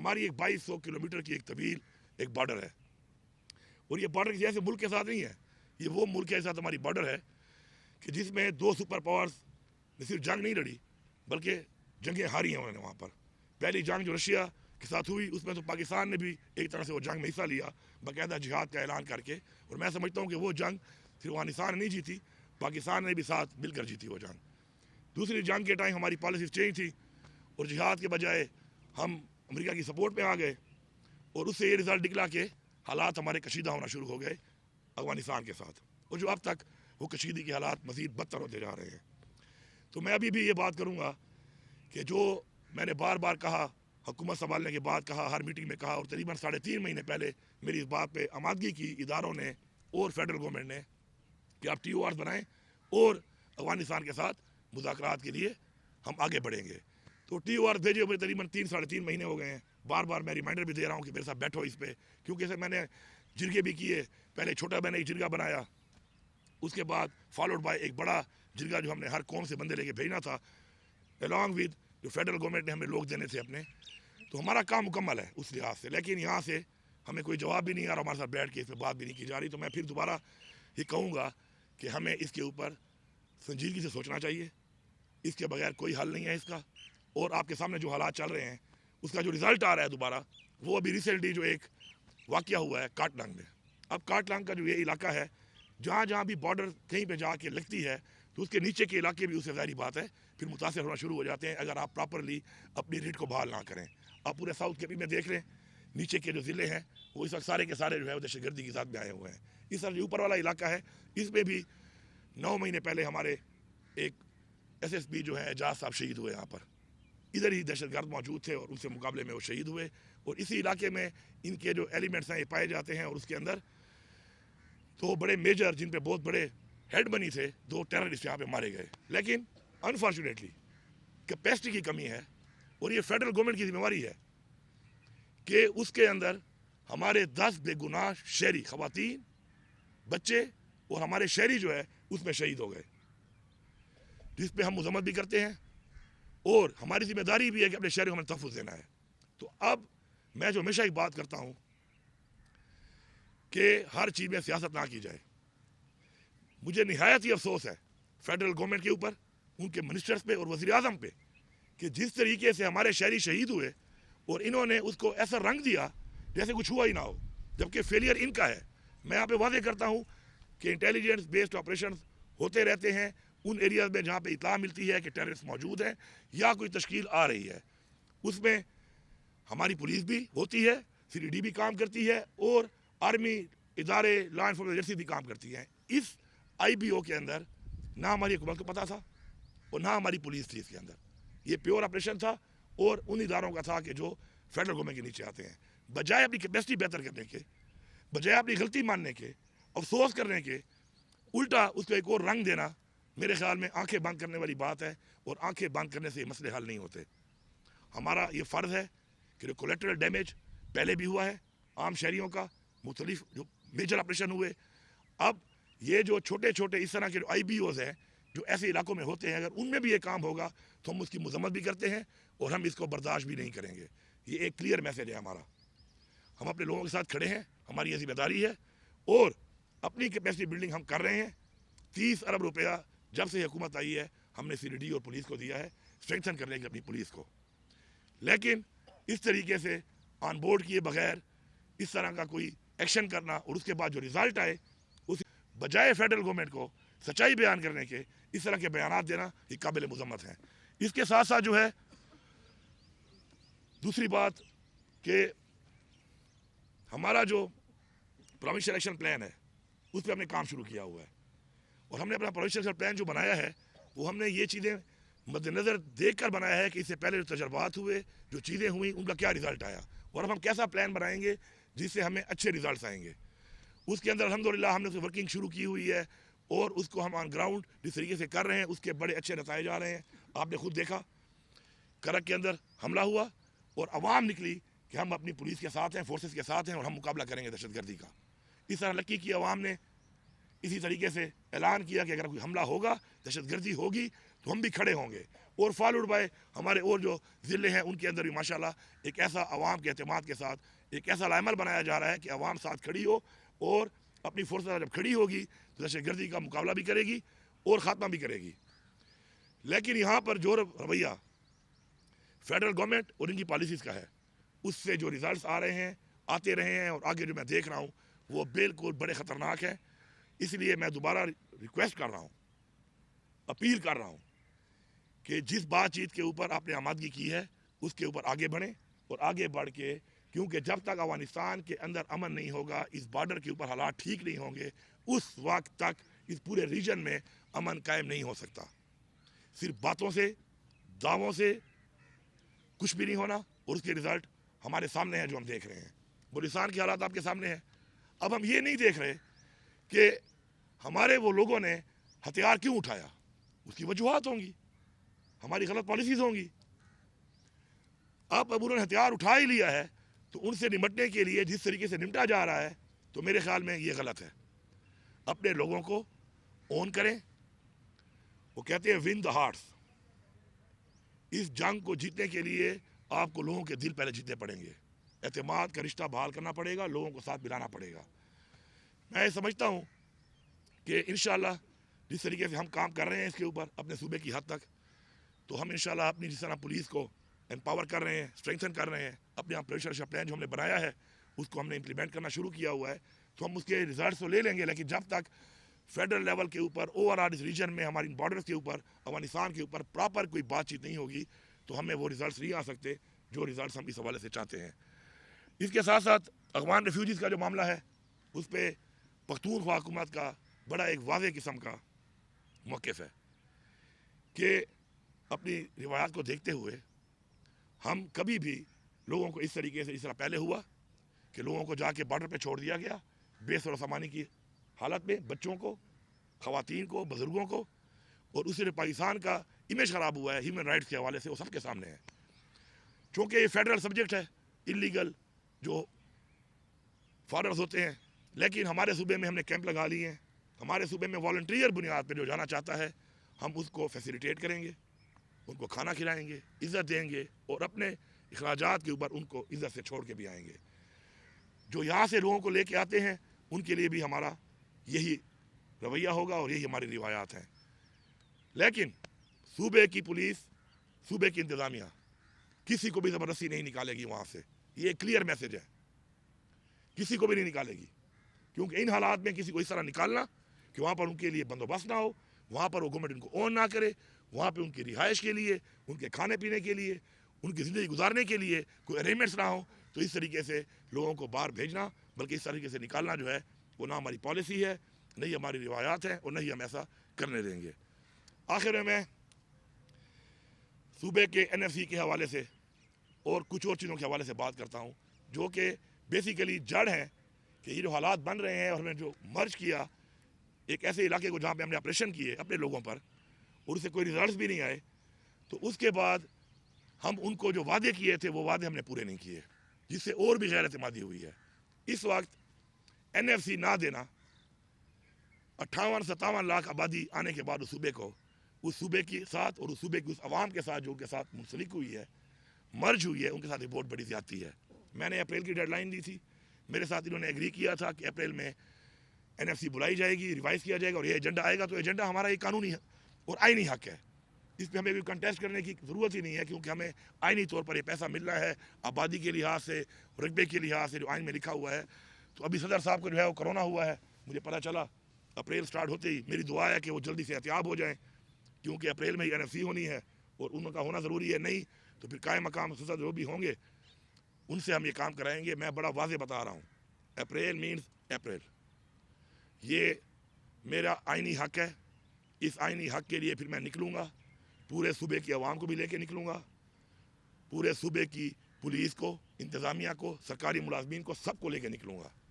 ہماری ایک 2200 کلومیٹر کی ایک طویل ایک بارڈر ہے، اور یہ بارڈر کسی ایسے ملک کے ساتھ نہیں ہے، یہ وہ ملک کے ساتھ ہماری بارڈر ہے کہ جس میں 2 سپر پاورز نے صرف جنگ نہیں لڑی بلکہ جنگیں ہاری ہیں انہوں نے وہاں پر۔ پہلی جنگ جو رشیا کے ساتھ ہوئی اس میں تو پاکستان نے بھی ایک طرح سے وہ جنگ میں حصہ لیا باقاعدہ جہاد کا اعلان کر کے، اور میں سمجھتا ہوں کہ وہ جنگ صرف افغانستان نے نہیں جیتی، پاکستان نے بھی ساتھ مل کر جیتی وہ جنگ۔ دوسری جنگ کے ٹائم ہماری پالیسیز چینج تھی اور جہاد کے بجائے ہم امریکہ کی سپورٹ میں آ گئے، اور اس سے یہ رزلٹ نکلا کہ حالات ہمارے کشیدہ ہونا شروع ہو گئے افغانستان کے ساتھ، اور جو اب تک وہ کشیدگی کے حالات مزید بدتر ہوتے جا رہے ہیں۔ تو میں ابھی بھی یہ بات کروں گا کہ جو میں نے بار بار کہا، حکومت سنبھالنے کے بعد کہا، ہر میٹنگ میں کہا، اور تقریباً 3.5 مہینے پہلے میری اس بات پہ آمادگی کی اداروں نے اور فیڈرل گورنمنٹ نے کہ آپ TORs بنائیں اور افغانستان کے ساتھ مذاکرات کے لیے ہم آگے بڑھیں گے۔ تو TORs بھیجے ہوئے تقریباً 3-3.5 مہینے ہو گئے ہیں، بار بار میں ریمائنڈر بھی دے رہا ہوں کہ میرے ساتھ بیٹھو اس پہ، کیونکہ سے میں نے جرگے بھی کیے، پہلے چھوٹا میں نے ایک جرگہ بنایا، اس کے بعد فالوڈ بائی ایک بڑا جرگہ جو ہم نے ہر قوم سے بندے لے کے بھیجنا تھا along with جو فیڈرل گورنمنٹ نے ہمیں لوگ دینے تھے اپنے۔ تو ہمارا کام مکمل ہے اس لحاظ سے، لیکن یہاں سے ہمیں کوئی جواب بھی نہیں آ رہا، ہمارے ساتھ بیٹھ کے اس پہ بات بھی نہیں کی جا رہی۔ تو میں پھر دوبارہ یہ کہوں گا کہ ہمیں اس کے اوپر سنجیدگی سے سوچنا چاہیے، اس کے بغیر کوئی حل نہیں ہے اس کا، اور آپ کے سامنے جو حالات چل رہے ہیں اس کا جو رزلٹ آ رہا ہے دوبارہ، وہ ابھی ریسنٹلی جو ایک واقعہ ہوا ہے کاٹلانگ میں۔ اب کاٹلانگ کا جو یہ علاقہ ہے، جہاں جہاں بھی بارڈر کہیں پہ جا کے لگتی ہے تو اس کے نیچے کے علاقے بھی اس سے ظاہری بات ہے پھر متاثر ہونا شروع ہو جاتے ہیں اگر آپ پراپرلی اپنی ریٹ کو بحال نہ کریں۔ آپ پورے ساؤتھ کے بھی میں دیکھ لیں، نیچے کے جو ضلع ہیں وہ اس وقت سارے کے سارے جو ہے وہ دہشت گردی کے ساتھ میں آئے ہوئے ہیں۔ اس طرح جو اوپر والا علاقہ ہے اس میں بھی 9 مہینے پہلے ہمارے ایک SSP جو ہے اعجاز صاحب شہید ہوئے، یہاں پر ادھر ہی دہشت گرد موجود تھے اور ان سے مقابلے میں وہ شہید ہوئے، اور اسی علاقے میں ان کے جو ایلیمنٹس ہیں یہ پائے جاتے ہیں، اور اس کے اندر 2 بڑے میجر جن پہ بہت بڑے ہیڈ بنی تھے، 2 ٹیررسٹ یہاں پہ مارے گئے۔ لیکن انفارچونیٹلی کیپیسٹی کی کمی ہے، اور یہ فیڈرل گورنمنٹ کی ذمہ داری ہے کہ اس کے اندر ہمارے 10 بے گناہ شہری خواتین، بچے اور ہمارے شہری جو ہے اس میں شہید ہو گئے، جس پہ ہم مذمت بھی کرتے ہیں، اور ہماری ذمہ داری بھی ہے کہ اپنے شہریوں کو ہمیں تحفظ دینا ہے۔ تو اب میں جو ہمیشہ ایک بات کرتا ہوں کہ ہر چیز میں سیاست نہ کی جائے۔ مجھے نہایت ہی افسوس ہے فیڈرل گورنمنٹ کے اوپر، ان کے منسٹرز پہ اور وزیر اعظم پہ، کہ جس طریقے سے ہمارے شہری شہید ہوئے اور انہوں نے اس کو ایسا رنگ دیا جیسے کچھ ہوا ہی نہ ہو، جبکہ فیلئر ان کا ہے۔ میں یہاں پہ واضح کرتا ہوں کہ انٹیلیجنس بیسڈ آپریشنز ہوتے رہتے ہیں ان ایریاز میں جہاں پہ اطلاع ملتی ہے کہ ٹیررسٹ موجود ہیں یا کوئی تشکیل آ رہی ہے، اس میں ہماری پولیس بھی ہوتی ہے، CRD بھی کام کرتی ہے، اور آرمی ادارے لا انفورسمنٹ ایجنسی بھی کام کرتی ہیں۔ اس IBO کے اندر نہ ہماری حکومت کو پتا تھا اور نہ ہماری پولیس تھی اس کے اندر، یہ پیور آپریشن تھا اور ان اداروں کا تھا کہ جو فیڈرل گورنمنٹ کے نیچے آتے ہیں۔ بجائے اپنی کیپیسٹی بہتر کرنے کے، بجائے اپنی غلطی ماننے کے، افسوس کرنے کے، الٹا اس کو ایک اور رنگ دینا میرے خیال میں آنکھیں بند کرنے والی بات ہے، اور آنکھیں بند کرنے سے یہ مسئلے حل نہیں ہوتے۔ ہمارا یہ فرض ہے کہ جو کولیٹرل ڈیمیج پہلے بھی ہوا ہے عام شہریوں کا، مختلف جو میجر آپریشن ہوئے، اب یہ جو چھوٹے چھوٹے اس طرح کے جو IBOs ہیں جو ایسے علاقوں میں ہوتے ہیں، اگر ان میں بھی یہ کام ہوگا تو ہم اس کی مذمت بھی کرتے ہیں اور ہم اس کو برداشت بھی نہیں کریں گے۔ یہ ایک کلیئر میسج ہے ہمارا، ہم اپنے لوگوں کے ساتھ کھڑے ہیں، ہماری یہ ذمہ داری ہے، اور اپنی کیپیسٹی بلڈنگ ہم کر رہے ہیں۔ 30 ارب روپیہ جب سے حکومت آئی ہے ہم نے CRD اور پولیس کو دیا ہے اسٹرینتھن کرنے کی اپنی پولیس کو، لیکن اس طریقے سے آن بورڈ کیے بغیر اس طرح کا کوئی ایکشن کرنا اور اس کے بعد جو رزلٹ آئے اس بجائے فیڈرل گورنمنٹ کو سچائی بیان کرنے کے اس طرح کے بیانات دینا یہ قابل مذمت ہیں۔ اس کے ساتھ ساتھ جو ہے دوسری بات کہ ہمارا جو پروونشل ایکشن پلان ہے اس پہ ہم نے کام شروع کیا ہوا ہے، اور ہم نے اپنا پروونشل ایکشن پلان جو بنایا ہے وہ ہم نے یہ چیزیں مد نظر دیکھ کر بنایا ہے کہ اس سے پہلے جو تجربات ہوئے، جو چیزیں ہوئیں، ان کا کیا رزلٹ آیا، اور اب ہم کیسا پلان بنائیں گے جس سے ہمیں اچھے رزلٹس آئیں گے۔ اس کے اندر الحمدللہ ہم نے اسے ورکنگ شروع کی ہوئی ہے، اور اس کو ہم آن گراؤنڈ جس طریقے سے کر رہے ہیں اس کے بڑے اچھے نتائج آ رہے ہیں۔ آپ نے خود دیکھا کرک کے اندر حملہ ہوا اور عوام نکلی کہ ہم اپنی پولیس کے ساتھ ہیں، فورسز کے ساتھ ہیں، اور ہم مقابلہ کریں گے دہشت گردی کا۔ اس طرح لکی کی عوام نے اسی طریقے سے اعلان کیا کہ اگر کوئی حملہ ہوگا، دہشت گردی ہوگی تو ہم بھی کھڑے ہوں گے، اور فالوڈ بائی ہمارے اور جو ضلع ہیں ان کے اندر بھی ماشاءاللہ ایک ایسا عوام کے اعتماد کے ساتھ ایک ایسا عمل بنایا جا رہا ہے کہ عوام ساتھ کھڑی ہو، اور اپنی فورسز جب کھڑی ہوگی تو دہشت گردی کا مقابلہ بھی کرے گی اور خاتمہ بھی کرے گی۔ لیکن یہاں پر جو رویہ فیڈرل گورنمنٹ اور ان کی پالیسیز کا ہے، اس سے جو ریزلٹس آ رہے ہیں، آتے رہے ہیں، اور آگے جو میں دیکھ رہا ہوں وہ بالکل بڑے خطرناک ہے۔ اس لیے میں دوبارہ ریکویسٹ کر رہا ہوں، اپیل کر رہا ہوں کہ جس بات چیت کے اوپر آپ نے آمادگی کی ہے اس کے اوپر آگے بڑھیں، اور آگے بڑھ کے، کیونکہ جب تک افغانستان کے اندر امن نہیں ہوگا، اس بارڈر کے اوپر حالات ٹھیک نہیں ہوں گے، اس وقت تک اس پورے ریجن میں امن قائم نہیں ہو سکتا۔ صرف باتوں سے، دعووں سے کچھ بھی نہیں ہونا، اور اس کے رزلٹ ہمارے سامنے ہیں جو ہم دیکھ رہے ہیں۔ بلوچستان کے حالات آپ کے سامنے ہیں۔ اب ہم یہ نہیں دیکھ رہے کہ ہمارے وہ لوگوں نے ہتھیار کیوں اٹھایا، اس کی وجوہات ہوں گی، ہماری غلط پالیسیز ہوں گی۔ اب انہوں نے ہتھیار اٹھا ہی لیا ہے تو ان سے نمٹنے کے لیے جس طریقے سے نمٹا جا رہا ہے تو میرے خیال میں یہ غلط ہے۔ اپنے لوگوں کو اون کریں۔ وہ کہتے ہیں ون دا ہارٹس۔ اس جنگ کو جیتنے کے لیے آپ کو لوگوں کے دل پہلے جیتنے پڑیں گے، اعتماد کا رشتہ بحال کرنا پڑے گا، لوگوں کو ساتھ ملانا پڑے گا۔ میں یہ سمجھتا ہوں کہ انشاءاللہ جس طریقے سے ہم کام کر رہے ہیں اس کے اوپر اپنے صوبے کی حد تک، تو ہم انشاءاللہ اپنی جس طرح پولیس کو امپاور کر رہے ہیں، اسٹرینتھن کر رہے ہیں، اپنے آپریشن پلان جو ہم نے بنایا ہے اس کو ہم نے امپلیمنٹ کرنا شروع کیا ہوا ہے، تو ہم اس کے ریزلٹس تو لے لیں گے، لیکن جب تک فیڈرل لیول کے اوپر اوور آل اس ریجن میں ہماری بارڈرز کے اوپر افغانستان کے اوپر پراپر کوئی بات چیت نہیں ہوگی تو ہمیں وہ ریزلٹس نہیں آ سکتے جو ریزلٹس ہم اس حوالے سے چاہتے ہیں۔ اس کے ساتھ ساتھ افغان ریفیوجیز کا جو معاملہ ہے اس پہ پختونخوا حکومت کا بڑا ایک واضح قسم کا موقف ہے کہ اپنی روایات کو دیکھتے ہوئے ہم کبھی بھی لوگوں کو اس طریقے سے، اس طرح پہلے ہوا کہ لوگوں کو جا کے بارڈر پہ چھوڑ دیا گیا بے سر و سامانی کی حالت میں، بچوں کو، خواتین کو، بزرگوں کو، اور اس سے پاکستان کا امیج خراب ہوا ہے ہیومن رائٹس کے حوالے سے، وہ سب کے سامنے ہے۔ چونکہ یہ فیڈرل سبجیکٹ ہے، انلیگل جو فارنرز ہوتے ہیں، لیکن ہمارے صوبے میں ہم نے کیمپ لگا لیے ہیں، ہمارے صوبے میں والنٹیئر بنیاد پہ جو جانا چاہتا ہے ہم اس کو فیسیلیٹیٹ کریں گے، ان کو کھانا کھلائیں گے، عزت دیں گے، اور اپنے اخراجات کے اوپر ان کو عزت سے چھوڑ کے بھی آئیں گے۔ جو یہاں سے لوگوں کو لے کے آتے ہیں ان کے لیے بھی ہمارا یہی رویہ ہوگا اور یہی ہماری روایات ہیں۔ لیکن صوبے کی پولیس، صوبے کی انتظامیہ کسی کو بھی زبردستی نہیں نکالے گی وہاں سے، یہ ایک کلیئر میسج ہے، کسی کو بھی نہیں نکالے گی، کیونکہ ان حالات میں کسی کو اس طرح نکالنا کہ وہاں پر ان کے لیے بندوبست نہ ہو، وہاں پر حکومت ان کو اون نہ کرے، وہاں پہ ان کی رہائش کے لیے، ان کے کھانے پینے کے لیے، ان کی زندگی گزارنے کے لیے کوئی ارینجمنٹس نہ ہو، تو اس طریقے سے لوگوں کو باہر بھیجنا، بلکہ اس طریقے سے نکالنا جو ہے وہ نہ ہماری پالیسی ہے، نہ ہی ہماری روایات ہیں، اور نہ ہی ہم ایسا کرنے دیں گے۔ آخر میں صوبے کے NFC کے حوالے سے اور کچھ اور چیزوں کے حوالے سے بات کرتا ہوں جو کہ بیسیکلی جڑ ہیں کہ یہ جو حالات بن رہے ہیں، اور ہم نے جو مرج کیا ایک ایسے علاقے کو جہاں پہ ہم نے آپریشن کیے اپنے لوگوں پر اور اس سے کوئی ریزلٹس بھی نہیں آئے، تو اس کے بعد ہم ان کو جو وعدے کیے تھے وہ وعدے ہم نے پورے نہیں کیے، جس سے اور بھی غیر اعتمادی ہوئی ہے۔ اس وقت NFC نہ دینا، 58-57 لاکھ آبادی آنے کے بعد اس صوبے کے ساتھ اور اس صوبے کی اس عوام کے ساتھ جو ان کے ساتھ منسلک ہوئی ہے، مرج ہوئی ہے، ان کے ساتھ ایک بہت بڑی زیادتی ہے۔ میں نے اپریل کی ڈیڈ لائن دی تھی، میرے ساتھ انہوں نے ایگری کیا تھا کہ اپریل میں NFC بلائی جائے گی، ریوائز کیا جائے گا، اور یہ ایجنڈا آئے گا، تو ایجنڈا ہمارا ایک قانونی اور آئینی حق ہے، اس پہ ہمیں کوئی کنٹیسٹ کرنے کی ضرورت ہی نہیں ہے، کیونکہ ہمیں آئینی طور پر یہ پیسہ مل رہا ہے آبادی کے لحاظ سے، رقبے کے لحاظ سے جو آئین میں لکھا ہوا ہے۔ تو ابھی صدر صاحب کو جو ہے وہ کرونا ہوا ہے، مجھے پتہ چلا اپریل سٹارٹ ہوتے ہی، میری دعا ہے کہ وہ جلدی سے احتیاط ہو جائیں، کیونکہ اپریل میں ہی NFC ہونی ہے اور ان کا ہونا ضروری ہے، نہیں تو پھر قائم مقام صدر جو بھی ہوں گے ان سے ہم یہ کام کرائیں گے۔ میں بڑا واضح بتا رہا ہوں، اپریل مینز اپریل، یہ میرا آئینی حق ہے، اس آئینی حق کے لیے پھر میں نکلوں گا، پورے صوبے کی عوام کو بھی لے کے نکلوں گا، پورے صوبے کی پولیس کو، انتظامیہ کو، سرکاری ملازمین کو، سب کو لے کے نکلوں گا۔